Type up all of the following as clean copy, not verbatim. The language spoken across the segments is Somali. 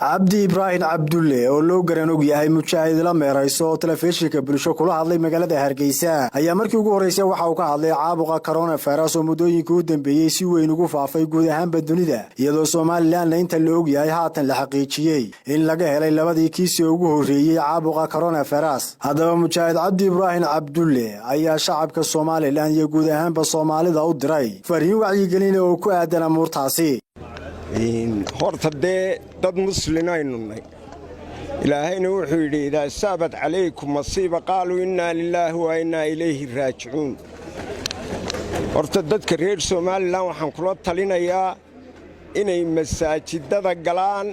Cabdi Ibrahim Cabdulle oo loo garan og yahay mujaahid la meerayso telefishinka bulsho kula hadlay magaalada Hargeysa ayaa markii ugu horeysay waxa uu ka hadlay caabuqa coronavirus oo muddooyinkii u dambeeyay si weyn ugu faafay guud ahaan dunida iyadoo Soomaaliland inta la og yahay haatan la xaqiijiyay in laga helay labadii kiis ee ugu horeeyay caabuqa coronavirus hadaba mujaahid Cabdi Ibrahim Cabdulle ayaa shacabka Soomaaliland iyo guud ahaan Soomaalida u diray fariin wacyigelin oo ku aadan amuurtaasi horta dad muslimiinay ilaahayna wuxuu yiri idaa saabad calaykum masiiba qaalu inna lillahi wa inna ilayhi raaji'uun horta dadka reer Soomaaliland waxaan kula talinayaa inay masaajidada galaan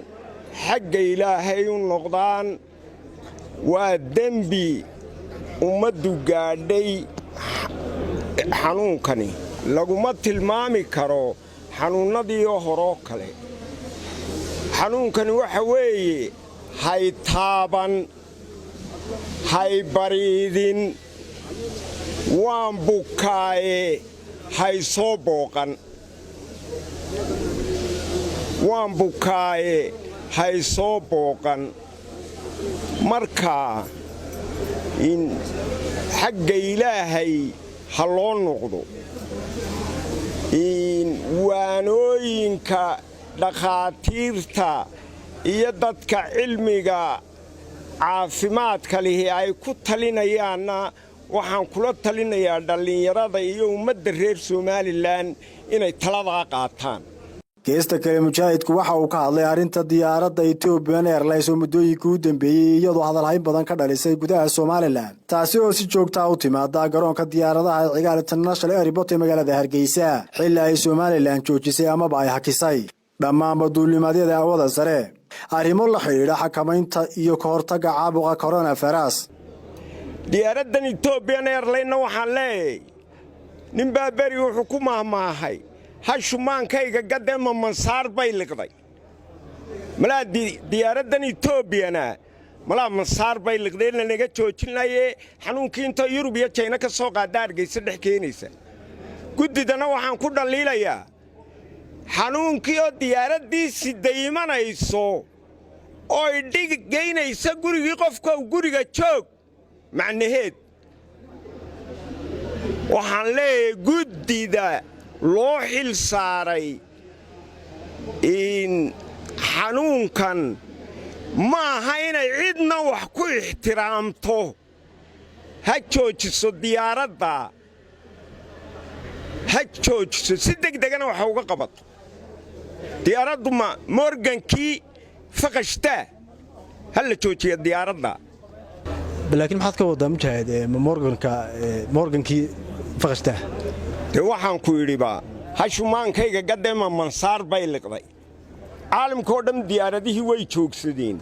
xagga ilaahay u noqdaan waa dambi ummadu gaadhay xanuunkani laguma tilmaami karo xanuunadii hore kale xanuunkani waxa weeye hay taaban hay bariidin waan bukaaye hay soo booqan waan bukaaye hay soo booqan marka in xagga ilaahay ha loo noqdo waanooyinka dhaqaatiirta iyo dadka cilmiga caafimaadka leh ay ku talinayaanna waxaan kula talinayaa dhalinyarada iyo ummadda reer Soomaaliland inay talada qaataan geesta kale mujaahidku waxa uu ka hadlay arinta diyaaradda Ethiopian Airlines oo muddooyinkii u dambeeyay iyadoo hadalhayn badan ka dhalisay gudaha Soomaaliland taasi oo si joogto ah u timaada garoonka diyaaradaha Cigaal International Airport ee magaalada Hargeysa xilli ay Soomaaliland joojisay ama ay hakisay dhammaan duulimaadyada hawada sare arrimo la xiriira xakamaynta iyo ka hortagga caabuqa coronavirus diyaaraddan Ethiopian Airlines waxaan leeyahay nin baabari wuxuu ku maahmaahay hashumaankayga gadema mansaar bay liqday malaa diyaaraddan Ethiopiana malaa mansaar bay liqday naga joojinayay xanuunkii inta Yurub iyo China ka soo qaada Hargeysa dhex keenaysa gudidana waxaan ku dhaliilayaa xanuunkii oo diyaaraddii sidaymanayso oo geynaysa gurigii qofka guriga joog macnaheed waxaan leeyahay gudida loo xil saaray in xanuunkan ma aha inay cidna wax ku ixtiraamto ha joojiso diyaaradda ha joojiso si degdegana wax uga qabato diyaaraddu ma morgankii faqashta hal la joojiyo diyaaradda laakiin maxaad ka wadaa mujaahid morgankii faqashta waxaan ku yidhiba hashumaankayga gadema mansaar bay liqday caalamka oo dhan diyaaradihii way joogsadeen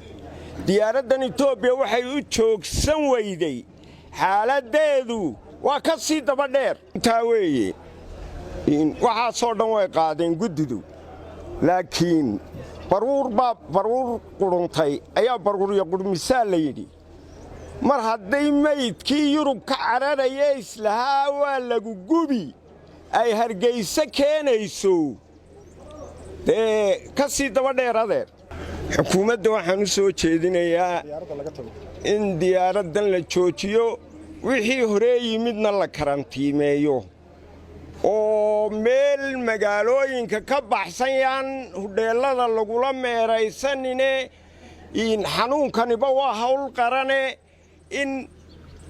diyaaraddan Itoobiya waxay u joogsan weyday xaaladeedu waa ka sii daba dheer intaa weeye waxaa soo dhan way qaadeen gudidu laakiin baruur quruntay ayaa baruuriya qurmisaa la yidhi mar hadday maydkii Yurub ka cararaya islahaa waa lagu gubi ay Hargeysa keenayso ka sii daba dheeradeer xukuumadda waxaan u soo jeedinayaa in diyaaraddan la joojiyo wixii hore yimidna la karantiimeeyo oo meel magaalooyinka ka baxsan yaan hudheelada lagula meeraysanine in xanuunkaniba waa hawl qarane in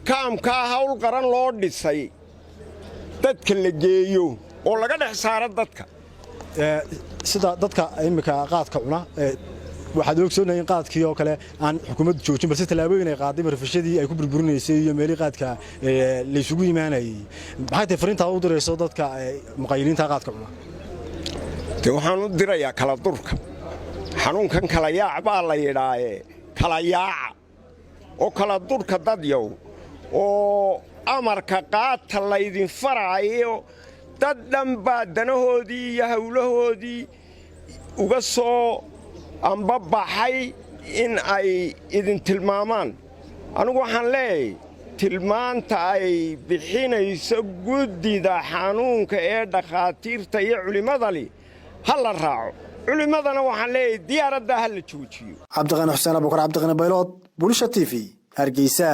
kaamka hawl qaran loo dhisay dadka la geeyo oo laga dhex saaro dadka sida dadka imika qaadka cuna waxaad ogsoonayeen qaadkii oo kale aan xukuumaddu joojin balse talaabooyin ay qaaday marfashadii ay ku burburinaysay iyo meelii qaadka la isugu yimaanayay maxay tahay fariinta u dirayso dadka muqayyiliinta qaadka cuna waxaan u dirayaa kala durka xanuunkan kala yaac baa la yidhaahdee kala yaaca oo kala durka dad yow oo amarka qaata laydin faraayo dad dhan baa danahoodii iyo hawlahoodii uga soo amba baxay in ay idin tilmaamaan anigu waxaan leeyahay tilmaanta ay bixinayso gudida xanuunka ee dhaqaatiirta iyo culimada hal la raaco culimadana waxaan leeyahay diyaaradda ha la joojiyo. Cabdiqani Xuseen Abuukar, Cabdiqani Baylood, Bulsha TV, Hargeysa.